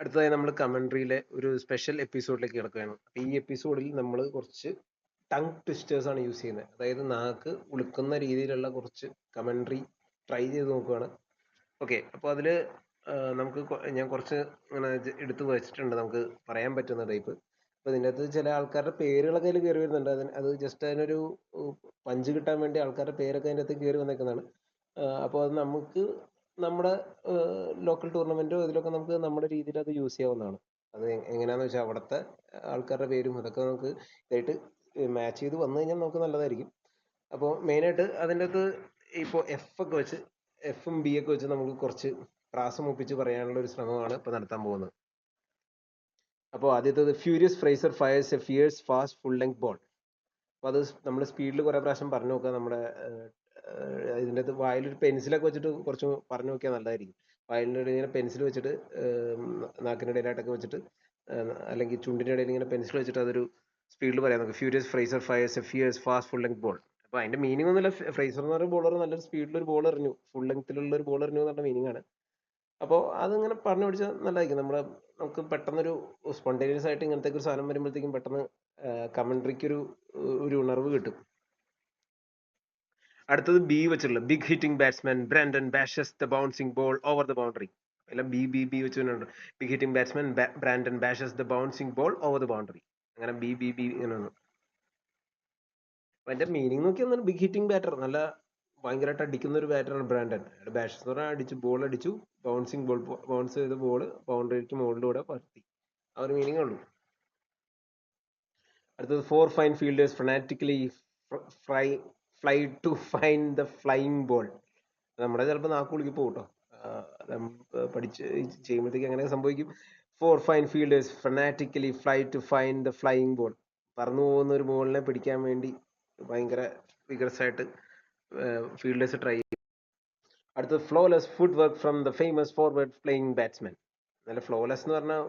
അടുത്തതായി നമ്മൾ കമൻട്രിയിലെ ഒരു സ്പെഷ്യൽ എപ്പിസോഡിലേക്ക് കിടക്കുകയാണ്. അപ്പോൾ ഈ എപ്പിസോഡിൽ നമ്മൾ കുറച്ച് ടങ് ട്വിസ്റ്റേഴ്സ് ആണ് യൂസ് ചെയ്യുന്നത്. അതായത് നാക്ക് ഉളുക്കുന്ന രീതിയിലുള്ള കുറച്ച് കമൻട്രി ട്രൈ ചെയ്ത് നോക്കുകയാണ്. ഓക്കെ, അപ്പോൾ അതിൽ നമുക്ക് ഞാൻ കുറച്ച് ഇങ്ങനെ എടുത്ത് വെച്ചിട്ടുണ്ട്, നമുക്ക് പറയാൻ പറ്റുന്ന ടൈപ്പ്. അപ്പോൾ ഇതിൻ്റെ അകത്ത് ചില ആൾക്കാരുടെ പേരുകളൊക്കെ അതിൽ കയറി വരുന്നുണ്ട്. അത് ജസ്റ്റ് അതിനൊരു പഞ്ച് കിട്ടാൻ വേണ്ടി ആൾക്കാരുടെ പേരൊക്കെ അതിൻ്റെ അകത്ത് കയറി വന്നേക്കുന്നതാണ്. അപ്പോൾ അത് നമുക്ക് നമ്മുടെ ലോക്കൽ ടൂർണമെന്റോ ഇതിലൊക്കെ നമുക്ക് നമ്മുടെ രീതിയിൽ അത് യൂസ് ചെയ്യാവുന്നതാണ്. അത് എങ്ങനെയാന്ന് വെച്ചാൽ അവിടുത്തെ ആൾക്കാരുടെ പേരും അതൊക്കെ നമുക്ക് ഇതായിട്ട് മാച്ച് ചെയ്ത് വന്നു കഴിഞ്ഞാൽ നമുക്ക് നല്ലതായിരിക്കും. അപ്പോൾ മെയിനായിട്ട് അതിൻ്റെ അകത്ത് ഇപ്പോൾ എഫും ബി ഒക്കെ വെച്ച് നമുക്ക് കുറച്ച് പ്രാസം ഒപ്പിച്ച് പറയാനുള്ള ഒരു ശ്രമമാണ് ഇപ്പോൾ നടത്താൻ പോകുന്നത്. അപ്പോൾ ആദ്യത്തേത് furious Fraser fires a fierce fast full length ball. അപ്പോൾ അത് നമ്മൾ സ്പീഡിൽ കുറേ പ്രാവശ്യം പറഞ്ഞു നോക്കുക. നമ്മുടെ ഇതിൻ്റെ അകത്ത് വായിലൊരു പെൻസിലൊക്കെ വെച്ചിട്ട് കുറച്ച് പറഞ്ഞു നോക്കിയാൽ നല്ലതായിരിക്കും. വായിലിൻ്റെ ഇടയിൽ ഇങ്ങനെ പെൻസിൽ വെച്ചിട്ട് നാക്കിൻ്റെ ഇടയിലായിട്ടൊക്കെ വെച്ചിട്ട് അല്ലെങ്കിൽ ചുണ്ടിൻ്റെ ഇടയിൽ ഇങ്ങനെ പെൻസിൽ വെച്ചിട്ട് അതൊരു സ്പീഡിൽ പറയാൻ നോക്കുക. Furious Fraser fires a fierce fast full length ball. അപ്പോൾ അതിൻ്റെ മീനിങ് ഒന്നുമില്ല. ഫ്രേസർ എന്ന് പറയുന്ന ബോളർ നല്ലൊരു സ്പീഡിലൊരു ബോൾ എറിഞ്ഞു, ഫുൾ ലെങ്ത്തിലുള്ള ഒരു ബോൾ എറിഞ്ഞു എന്നുള്ള മീനിങ് ആണ്. അപ്പോൾ അതിങ്ങനെ പറഞ്ഞു പിടിച്ചാൽ നല്ലതായിരിക്കും. നമുക്ക് പെട്ടെന്നൊരു സ്പോണ്ടേനിയസ് ആയിട്ട് ഇങ്ങനത്തെ ഒരു സാധനം വരുമ്പോഴത്തേക്കും പെട്ടെന്ന് കമൻട്രിക്ക് ഒരു ഉണർവ് കിട്ടും. അടുത്തത് ബി വെച്ചിട്ടുള്ള big hitting batsman Brandon bashes the bouncing ball over the boundary. എല്ലാം ബി വെച്ചിട്ടുണ്ട്. Big hitting batsman Brandon bashes the bouncing ball over the boundary. അങ്ങനെ ബി ഇങ്ങനെ വന്നു. അതിന്റെ മീനിങ് നോക്കി ഒന്നും ബിഗ് ഹിറ്റിംഗ് ബാറ്റർ, നല്ല ഭയങ്കരമായിട്ട് അടിക്കുന്ന ഒരു ബാറ്ററാണ് ബ്രാൻഡൻ. ബാഷസ് എന്ന് പറഞ്ഞാൽ ബോൾ അടിച്ചു, ബൗൺസിംഗ് ബോൾ ബൗൺസ് ചെയ്ത ബോൾ ബൗണ്ടറിക്ക് മുകളിലൂടെ പറ്റി. ആ ഒരു മീനിങ് ഉള്ളൂ. അടുത്തത് 4 fine fielders fanatically fly to find the flying ball. നമ്മുടെ ചിലപ്പോൾ നാക്ക് കുളുക്കി പോകും കേട്ടോ. പഠിച്ച് ചെയ്യുമ്പോഴത്തേക്ക് അങ്ങനെ സംഭവിക്കും. 4 fine fielders fanatically fly to find the flying ball. പറന്നു പോകുന്ന ഒരു ബോളിനെ പിടിക്കാൻ വേണ്ടി ഭയങ്കര വിഗ്രസ് ആയിട്ട് ഫീൽഡേഴ്സ് ട്രൈ ചെയ്യും. അടുത്തത് flawless food work from the famous forward playing batsman. നല്ല ഫ്ലോലെസ് എന്ന് പറഞ്ഞാൽ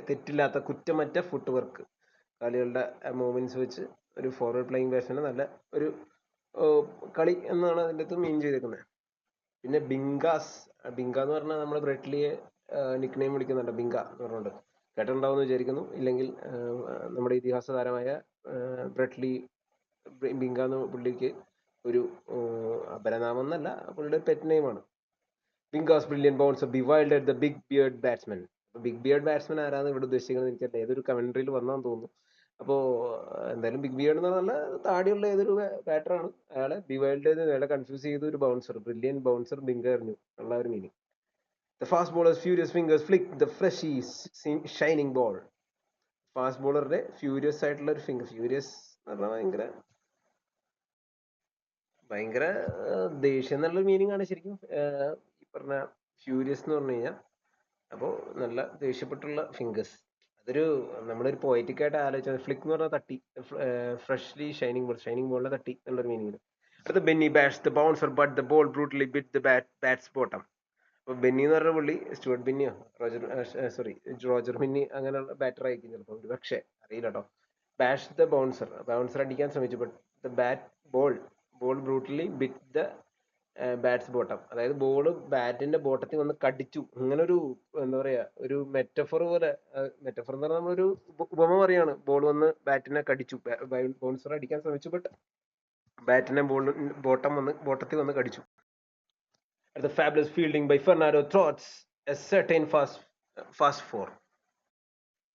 തെറ്റില്ലാത്ത കുറ്റമറ്റ ഫുട് വർക്ക്, കളികളുടെ മൂവ്മെന്റ്സ് വെച്ച് ഒരു ഫോർവേഡ് പ്ലേയിങ് ബാറ്റ്സ്മാൻ നല്ല ഒരു കളി എന്നാണ് അതിൻ്റെ അകത്ത് മീൻ ചെയ്തേക്കുന്നത്. പിന്നെ ബിങ്ക എന്ന് പറഞ്ഞാൽ നമ്മൾ ബ്രെറ്റ്ലിയെ നിക് നെയിം വിളിക്കുന്നുണ്ട്, ബിങ്ക എന്ന് പറഞ്ഞുകൊണ്ട്. കേട്ടിട്ടുണ്ടാവുമെന്ന് വിചാരിക്കുന്നു. ഇല്ലെങ്കിൽ നമ്മുടെ ഇതിഹാസ താരമായ ബ്രെറ്റ്ലി ബിങ്ക എന്ന് പുള്ളിക്ക് ഒരു അപരനാമം എന്നല്ല, പുള്ളിയുടെ പെറ്റ് നെയിമാണ്. Binga's brilliant bounce bewildered the big beard batsman. Big beard batsman ആരാന്ന് ഇവിടെ ഉദ്ദേശിക്കുന്നത് എനിക്കറിയില്ല, ഏതൊരു കമന്ററിയിൽ വന്നാന്ന് തോന്നുന്നു. അപ്പോൾ എന്തായാലും ബിഗ് ബിയർഡ് എന്ന് പറഞ്ഞാൽ താടിയുള്ള ഏതൊരു ബാറ്ററാണ്. അയാളെ ബിവൈൽഡ് ചെയ്ത് അയാളെ കൺഫ്യൂസ് ചെയ്ത് ഒരു ബൗൺസർ, ബ്രില്യൻ ബൗൺസർ ബിങ്ക എറിഞ്ഞു ഉള്ള ഒരു meaning. The fast bowlers furious fingers flick the freshly shining ball. Fast ബോളറുടെ ഫ്യൂരിയസ് ആയിട്ടുള്ള ഒരു ഫിംഗർ, ഫ്യൂരിയസ് എന്ന് പറഞ്ഞാൽ ഭയങ്കര ദേഷ്യം എന്നുള്ള മീനിങ് ആണ് ശരിക്കും ഈ പറഞ്ഞ ഫ്യൂരിയസ് എന്ന് പറഞ്ഞു കഴിഞ്ഞാൽ. അപ്പോൾ നല്ല ദേഷ്യപ്പെട്ടുള്ള ഫിംഗേഴ്സ്. അതൊരു നമ്മളൊരു പോയറ്റിക് ആയിട്ട് ആലോചിച്ചത്. ഫ്ലിക്ക് എന്ന് പറഞ്ഞാൽ തട്ടി, ഫ്രഷ്ലി ഷൈനിങ് ബോളിനെ തട്ടി എന്നുള്ളൊരു മീനിങ്. അടുത്ത Benny bash the bouncer but the ball brutally bit the bats bottom. അപ്പോൾ ബെന്നി എന്ന് പറഞ്ഞ പുള്ളി സ്റ്റുവർട്ട് ബെന്നിയോ റോജർ ബെന്നി അങ്ങനെയുള്ള ബാറ്റർ ആയിരിക്കും ചിലപ്പോൾ, ഒരു പക്ഷേ അറിയില്ല കേട്ടോ. ബാഷ് ദ ബൗൺസർ അടിക്കാൻ ശ്രമിച്ചു, but the ball brutally bit the bats bottom. അതായത് ബോള് ബാറ്റിന്റെ ബോട്ടത്തിൽ വന്ന് കടിച്ചു. അങ്ങനെ ഒരു എന്താ പറയാ, ഒരു മെറ്റഫർ പോലെ. മെറ്റഫർ എന്ന് പറഞ്ഞാൽ നമ്മളൊരു ഉപമ പറയാണ്. ബോൾ വന്ന് ബാറ്റിനെ കടിച്ചു, ബൗൺസർ അടിക്കാൻ ശ്രമിച്ചു, ബട്ട് ബാറ്റിനെ ബോട്ടത്തിൽ വന്ന് കടിച്ചു. The fabulous fielding by Fernando thwarts a certain fast four.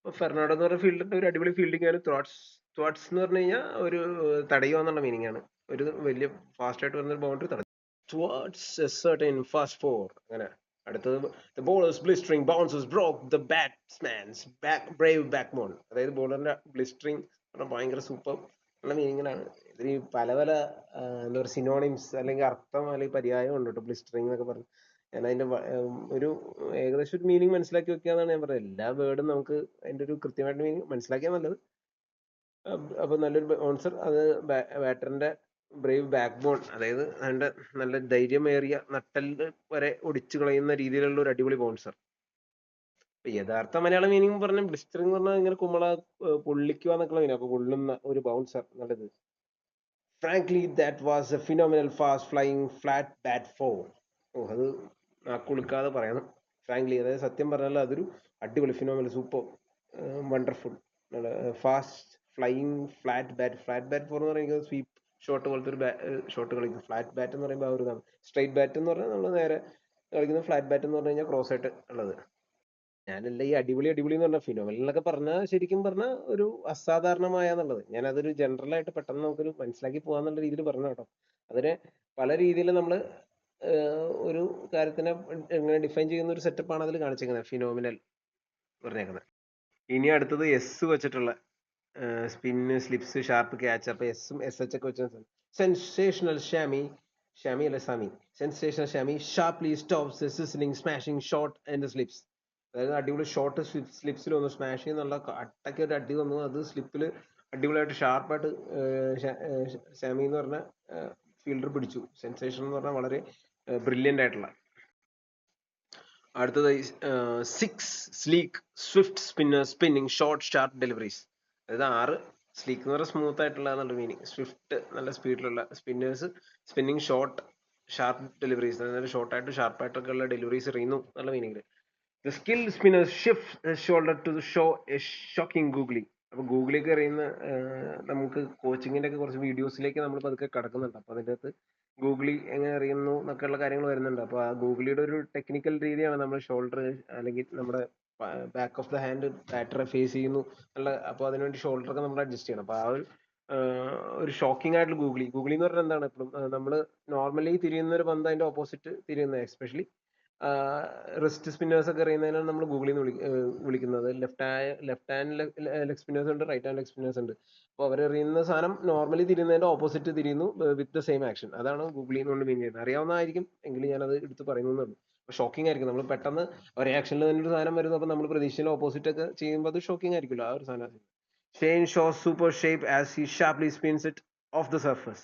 Fernando എന്ന് പറഞ്ഞ ഫീൽഡിന്റെ ഒരു അടിപൊളി ഫീൽഡിംഗ് ആണ്. ത്വാട്സ് എന്ന് പറഞ്ഞു കഴിഞ്ഞാൽ ഒരു തടയുക എന്നുള്ള മീനിങ് ആണ്. ഒരു വലിയ ഫാസ്റ്റ് ആയിട്ട് വരുന്ന ബൗണ്ടറി തടയും. Towards a certain fast four. അങ്ങനെ. അടുത്തത് the bowler's blistering bounces broke the batsman's brave backbone. അതായത് ബോളറിന്റെ ബ്ലിസ്റ്ററിങ് ഭയങ്കര സൂപ്പർ ഉള്ള മീനിങ്ങിലാണ്. ഇതിന് പല എന്താ പറയുക സിനോണിംസ് അല്ലെങ്കിൽ അർത്ഥം അല്ലെങ്കിൽ പര്യായം ഉണ്ട് കേട്ടോ, ബ്ലിസ്റ്ററിങ് എന്നൊക്കെ പറഞ്ഞു. ഞാൻ അതിന്റെ ഒരു ഏകദേശം ഒരു മീനിങ് മനസ്സിലാക്കി വെക്കാന്നാണ് ഞാൻ പറയുന്നത്. എല്ലാ വേർഡും നമുക്ക് അതിന്റെ ഒരു കൃത്യമായിട്ട് മീനിങ് മനസ്സിലാക്കിയാൽ നല്ലത്. അപ്പൊ നല്ലൊരു ബൗൺസർ, അത് ബാറ്ററിന്റെ ബ്രേവ് ബാക്ക് ബോൺ, അതായത് അതിന്റെ നല്ല ധൈര്യമേറിയ നട്ടല് വരെ ഒടിച്ചു കളയുന്ന രീതിയിലുള്ള ഒരു അടിപൊളി ബൗൺസർ. യഥാർത്ഥ മലയാള മീനിങ് പറഞ്ഞ ബ്ലിസ്റ്ററിംഗ് പറഞ്ഞാൽ ഇങ്ങനെ പൊള്ളിക്കുക എന്നൊക്കെ മീനിങ്. അപ്പൊ പൊള്ളുന്ന ഒരു ബൗൺസർ നല്ലത്. Frankly that was a phenomenal fast flying flat bat four. അത് നാക്കുളുക്കാതെ പറയണം. ഫ്രാങ്ക്ലി. അതായത് സത്യം പറഞ്ഞാൽ അതൊരു അടിപൊളി phenomenal, super, wonderful, fast flying flat bat. Flat bat four എന്ന് പറയുന്നത് സ്വീപ്പ് ഷോട്ട് പോലത്തെ ഒരു ഷോട്ട് കളിക്കും. ഫ്ലാറ്റ് ബാറ്റ് എന്ന് പറയുമ്പോൾ ആ ഒരു ഇതാണ്. സ്ട്രൈറ്റ് ബാറ്റ് എന്ന് പറഞ്ഞാൽ നമ്മൾ നേരെ കളിക്കുന്നത്. ഫ്ലാറ്റ് ബാറ്റ് എന്ന് പറഞ്ഞു കഴിഞ്ഞാൽ ക്രോസ് ആയിട്ട് ഉള്ളത്. ഞാനല്ല ഈ അടിപൊളി അടിപൊളി എന്ന് പറഞ്ഞ ഫിനോമിനൽ എന്നൊക്കെ പറഞ്ഞാൽ ശരിക്കും പറഞ്ഞാൽ ഒരു അസാധാരണമായ എന്നുള്ളത്. ഞാൻ അതൊരു ജനറൽ ആയിട്ട് പെട്ടെന്ന് നമുക്കൊരു മനസ്സിലാക്കി പോകാന്നുള്ള രീതിയിൽ പറഞ്ഞു കേട്ടോ. അതിനെ പല രീതിയിൽ നമ്മൾ ഒരു കാര്യത്തിനെ എങ്ങനെ ഡിഫൈൻ ചെയ്യുന്ന ഒരു സെറ്റപ്പാണ് അതിൽ കാണിച്ചിരിക്കുന്നത്, ഫിനോമിനൽ പറഞ്ഞേക്കുന്നത്. ഇനി അടുത്തത് എസ് വെച്ചിട്ടുള്ള സ്പിന്ന്, സ്ലിപ്സ്, ഷാർപ്പ്, ക്യാച്ച്. അപ്പൊ എസും എസ് എച്ച് ഒക്കെ വെച്ച സെൻസേഷണൽ ഷാമി, ഷാമി അല്ല Sami, sensational Shami sharply stops sizzling smashing shot and slips. അതായത് അടിപൊളി ഷോട്ട് സ്ലിപ്സിൽ വന്നു, സ്മാഷ് ചെയ്യുന്നുള്ള അട്ടയ്ക്ക് ഒരു അടി വന്നു, അത് സ്ലിപ്പിൽ അടിപൊളിയായിട്ട് ഷാർപ്പായിട്ട് ഷാമി എന്ന് പറഞ്ഞ ഫീൽഡർ പിടിച്ചു. സെൻസേഷൻ എന്ന് പറഞ്ഞാൽ വളരെ ബ്രില്യൻ്റ് ആയിട്ടുള്ള. അടുത്തത് six sleek Swift spinner spinning short sharp deliveries. അതായത് 6 സ്ലീക്ക് എന്ന് പറഞ്ഞാൽ സ്മൂത്ത് ആയിട്ടുള്ള എന്നുള്ള മീനിങ്. സ്വിഫ്റ്റ് നല്ല സ്പീഡിലുള്ള spinners, spinning short sharp deliveries, അതായത് ഷോർട്ടായിട്ട് ഷാർപ്പായിട്ടൊക്കെ ഉള്ള ഡെലിവറീസ് എറിയുന്നു എന്നുള്ള meaning. The skill spinner shift shoulder to show a shocking googly. അപ്പൊ ഗൂഗിളിലേക്ക് എറിയുന്ന നമുക്ക് കോച്ചിങ്ങിന്റെ ഒക്കെ കുറച്ച് വീഡിയോസിലേക്ക് നമ്മൾ പതുക്കെ കടക്കുന്നുണ്ട്. അപ്പൊ അതിൻ്റെ അകത്ത് ഗൂഗിളി എങ്ങനെ അറിയുന്നു എന്നൊക്കെയുള്ള കാര്യങ്ങൾ വരുന്നുണ്ട്. അപ്പൊ ആ ഗൂഗിളിയുടെ ഒരു ടെക്നിക്കൽ രീതിയാണ് നമ്മൾ ഷോൾഡർ അല്ലെങ്കിൽ നമ്മുടെ ബാക്ക് ഓഫ് ദ ഹാൻഡ് ബാറ്ററെ ഫേസ് ചെയ്യുന്നു എന്നുള്ള. അപ്പോൾ അതിനുവേണ്ടി ഷോൾഡർ ഒക്കെ നമ്മൾ അഡ്ജസ്റ്റ് ചെയ്യണം. അപ്പൊ ആ ഒരു ഷോക്കിംഗ് ആയിട്ടുള്ള ഗൂഗിളി എന്ന് പറഞ്ഞാൽ എന്താണ്, എപ്പോഴും നമ്മൾ നോർമലി തിരിയുന്ന ഒരു പന്ത് അതിന്റെ ഓപ്പോസിറ്റ് തിരിയുന്നത്, എസ്പെഷ്യലി റിസ്റ്റ് സ്പിന്നേഴ്സ് ഒക്കെ എറിയുന്നതിനാണ് നമ്മൾ ഗൂഗിളിൽ നിന്ന് വിളിക്കുന്നത്. ലെഫ്റ്റ് ഹാൻഡ് ലെഗ് സ്പിന്നേഴ്സ് ഉണ്ട്, റൈറ്റ് ഹാൻഡ് ലെഗ് സ്പിന്നേഴ്സ് ഉണ്ട്. അപ്പോൾ അവർ എറിയുന്ന സാധനം നോർമലി തിരിയുന്നതിന്റെ ഓപ്പോസിറ്റ് തിരിയുന്നു വിത്ത് ദ സെയിം ആക്ഷൻ. അതാണ് ഗൂഗിളി എന്നുകൊണ്ട് മീൻ ചെയ്യുന്നത്. അറിയാവുന്നതായിരിക്കും എങ്കിലും ഞാനത് എടുത്ത് പറയുന്നുള്ളൂ. അപ്പോൾ ഷോക്കിംഗ് ആയിരിക്കും. നമ്മൾ പെട്ടെന്ന് ഒരേ ആക്ഷനിൽ തന്നെ ഒരു സാധനം വരുന്നു, അപ്പോൾ നമ്മൾ പ്രതീക്ഷിച്ച ഓപ്പോസിറ്റ് ഒക്കെ ചെയ്യുമ്പോൾ അത് ഷോക്കിംഗ് ആയിരിക്കുമല്ലോ, ആ ഒരു സാധനം. Shane shows super shape as he sharply spins it off the surface.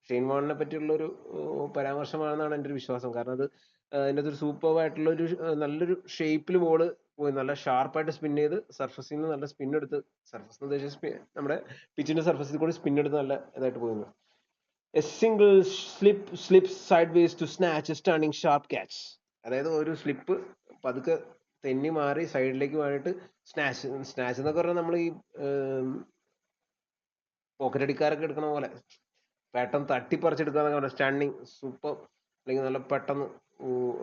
Shane വാണിനെ പറ്റിയുള്ള ഒരു പരാമർശമാണെന്നാണ് എൻ്റെ ഒരു വിശ്വാസം. കാരണം അത് അതിൻ്റെ ഒരു സൂപ്പർ ആയിട്ടുള്ള ഒരു നല്ലൊരു ഷേപ്പിൽ ബോള് പോയി നല്ല ഷാർപ്പായിട്ട് സ്പിൻ ചെയ്ത് സർഫസിൽ നിന്ന് നല്ല സ്പിൻ എടുത്ത്, സർഫസ് എന്ന് ഉദ്ദേശിച്ച നമ്മുടെ പിച്ചിന്റെ സർഫസിൽ കൂടി സ്പിൻ എടുത്ത് നല്ല ഇതായിട്ട് പോയിരുന്നു. A single slip sideways to snatch a stunning sharp catch. അതായത് ഒരു സ്ലിപ്പ് പതുക്കെ തെന്നി മാറി സൈഡിലേക്ക് മാറിയിട്ട് സ്നാച്ച് എന്നൊക്കെ പറഞ്ഞാൽ നമ്മൾ ഈ പോക്കറ്റ് അടിക്കാരൊക്കെ എടുക്കണ പോലെ പെട്ടെന്ന് തട്ടിപ്പറിച്ചെടുക്കാന്നൊക്കെ പറഞ്ഞാൽ സ്റ്റണ്ണിങ് സൂപ്പർ, അല്ലെങ്കിൽ നല്ല പെട്ടെന്ന്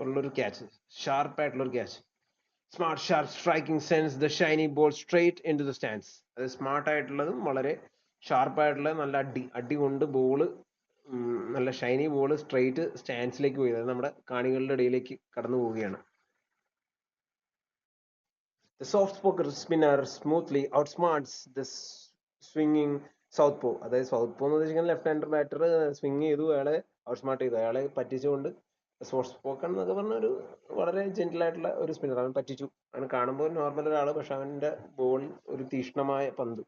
ഉള്ളൊരു ക്യാച്ച്, ഷാർപ്പായിട്ടുള്ളൊരു catch. Smart sharp striking sends the shiny ball straight into the stands. അത് സ്മാർട്ട് ആയിട്ടുള്ളതും വളരെ ഷാർപ്പായിട്ടുള്ള നല്ല അടി കൊണ്ട് ബോള്, നല്ല ഷൈനി ബോള് സ്ട്രേറ്റ് സ്റ്റാൻഡ്സിലേക്ക് പോയി, അതായത് നമ്മുടെ കാണികളുടെ ഇടയിലേക്ക് കടന്നു പോവുകയാണ്. The soft spoken spinner smoothly outsmarts the swinging southpaw. അതായത് സൗത്ത് പോ എന്ന് ഉദ്ദേശിക്കുന്നത് ലെഫ്റ്റ് ഹാൻഡർ ബാറ്റർ സ്വിങ് ചെയ്തു, അയാളെ ഔട്ട്സ്മാർട്ട് ചെയ്തു, അയാളെ പറ്റിച്ചുകൊണ്ട്. സോഫ്റ്റ് സ്പോക്കൺ എന്നൊക്കെ പറഞ്ഞ ഒരു വളരെ ജെന്റിൽ ആയിട്ടുള്ള ഒരു സ്പിന്നർ. അവൻ പറ്റിച്ചു. അവൻ കാണുമ്പോൾ നോർമൽ ഒരാള്, പക്ഷെ അവന്റെ ബോൾ ഒരു തീക്ഷ്ണമായ പന്ത്.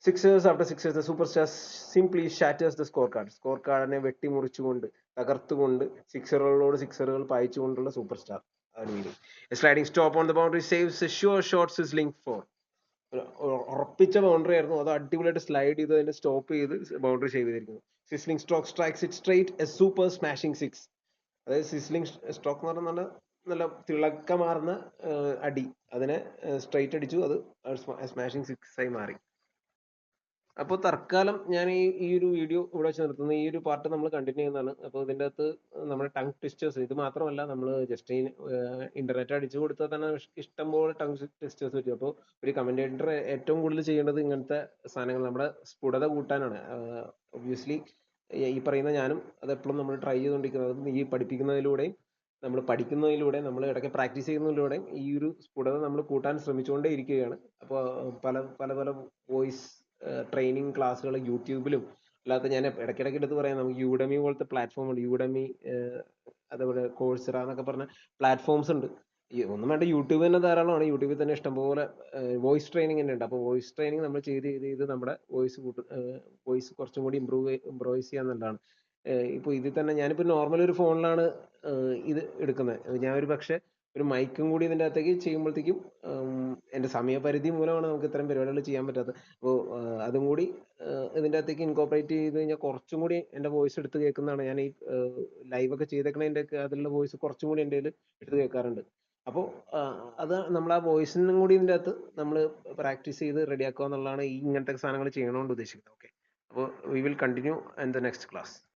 Sixers after sixers the super star simply shatters the score card. Score കാർഡിനെ വെട്ടിമുറിച്ചുകൊണ്ട്, തകർത്തുകൊണ്ട്, സിക്സറുകളോട് സിക്സറുകൾ പായിച്ചുകൊണ്ടുള്ള super star. Sliding stop on the boundary saves a sure shot sizzling four. ഉറപ്പിച്ച ബൗണ്ടറി ആയിരുന്നു, അത് അടിപൊളിയായിട്ട് സ്ലൈഡ് ചെയ്ത് അതിനെ സ്റ്റോപ്പ് ചെയ്ത് ബൗണ്ടറി സേവ് ചെയ്തിരിക്കുന്നു. Sizzling stroke strikes it straight a super smashing six. അതായത് സിസ്ലിംഗ് സ്ട്രോക്ക് എന്ന് പറഞ്ഞാൽ നല്ല തിളക്കമാർന്ന അടി, അതിനെ സ്ട്രൈറ്റ് അടിച്ചു, അത് സ്മാഷിംഗ് സിക്സ് ആയി മാറി. അപ്പോൾ തൽക്കാലം ഞാൻ ഈ ഒരു വീഡിയോ ഇവിടെ വെച്ച് നിർത്തുന്നു. ഈ ഒരു പാർട്ട് നമ്മൾ കണ്ടിന്യൂ ചെയ്യുന്നതാണ്. അപ്പോൾ ഇതിൻ്റെ അകത്ത് നമ്മുടെ ടങ് ട്വിസ്റ്റേഴ്സ്, ഇത് മാത്രമല്ല, നമ്മൾ ജസ്റ്റ് ഇന്റർനെറ്റ് അടിച്ചു കൊടുത്താൽ തന്നെ ഇഷ്ടംപോലെ ടങ് ട്വിസ്റ്റേഴ്സ് പറ്റും. അപ്പോൾ ഒരു കമന്റേറ്റർ ഏറ്റവും കൂടുതൽ ചെയ്യേണ്ടത് ഇങ്ങനത്തെ സാധനങ്ങൾ നമ്മുടെ സ്ഫുടത കൂട്ടാനാണ്. ഒബ്വിയസ്ലി ഈ പറയുന്ന ഞാനും അതെപ്പോഴും നമ്മൾ ട്രൈ ചെയ്തുകൊണ്ടിരിക്കുന്നത്, ഈ പഠിപ്പിക്കുന്നതിലൂടെയും നമ്മൾ പഠിക്കുന്നതിലൂടെ, നമ്മൾ ഇടയ്ക്ക് പ്രാക്ടീസ് ചെയ്യുന്നതിലൂടെയും ഈ ഒരു സ്ഫുടത നമ്മൾ കൂട്ടാൻ ശ്രമിച്ചുകൊണ്ടേ ഇരിക്കുകയാണ്. അപ്പോൾ പല പല പല വോയിസ് ട്രെയിനിങ് ക്ലാസ്സുകൾ യൂട്യൂബിലും അല്ലാത്ത, ഞാൻ ഇടയ്ക്കിടയ്ക്ക് എടുത്ത് പറയാം, നമുക്ക് യൂഡമി പോലത്തെ പ്ലാറ്റ്ഫോം ഉണ്ട്. യൂഡമി, അതേപോലെ കോഴ്സറ എന്നൊക്കെ പറഞ്ഞ പ്ലാറ്റ്ഫോംസ് ഉണ്ട്. ഒന്നും വേണ്ട, യൂട്യൂബ് തന്നെ ധാരാളമാണ്. യൂട്യൂബിൽ തന്നെ ഇഷ്ടംപോലെ വോയിസ് ട്രെയിനിങ് തന്നെ ഉണ്ട്. അപ്പോൾ വോയിസ് ട്രെയിനിങ് നമ്മൾ ചെയ്ത് നമ്മുടെ വോയിസ് കുറച്ചും കൂടി ഇമ്പ്രൂവൈസ് ചെയ്യാന്നുള്ളതാണ്. ഇപ്പോൾ ഇതിൽ തന്നെ ഞാനിപ്പോൾ നോർമൽ ഒരു ഫോണിലാണ് ഇത് എടുക്കുന്നത്. ഞാൻ ഒരു പക്ഷേ ഒരു മൈക്കും കൂടി ഇതിൻ്റെ അകത്തേക്ക് ചെയ്യുമ്പോഴത്തേക്കും എൻ്റെ സമയപരിധി മൂലമാണ് നമുക്ക് ഇത്തരം പരിപാടികൾ ചെയ്യാൻ പറ്റാത്തത്. അപ്പോൾ അതും കൂടി ഇതിൻ്റെ അകത്തേക്ക് ഇൻകോപ്പറേറ്റ് ചെയ്ത് കഴിഞ്ഞാൽ കുറച്ചും കൂടി എൻ്റെ വോയിസ് എടുത്ത് കേൾക്കുന്നതാണ്. ഞാൻ ഈ ലൈവ് ഒക്കെ ചെയ്തേക്കണതിൻ്റെ ഒക്കെ അതിലുള്ള വോയിസ് കുറച്ചും കൂടി എൻ്റെ കയ്യിൽ എടുത്ത് കേൾക്കാറുണ്ട്. അപ്പോൾ അത് നമ്മൾ ആ വോയിസിനും കൂടി ഇതിൻ്റെ അകത്ത് നമ്മൾ പ്രാക്ടീസ് ചെയ്ത് റെഡിയാക്കുക എന്നുള്ളതാണ് ഈ ഇങ്ങനത്തെ സാധനങ്ങൾ ചെയ്യണോണ്ട് ഉദ്ദേശിക്കുന്നത്. ഓക്കെ, അപ്പോൾ we will continue in the next class.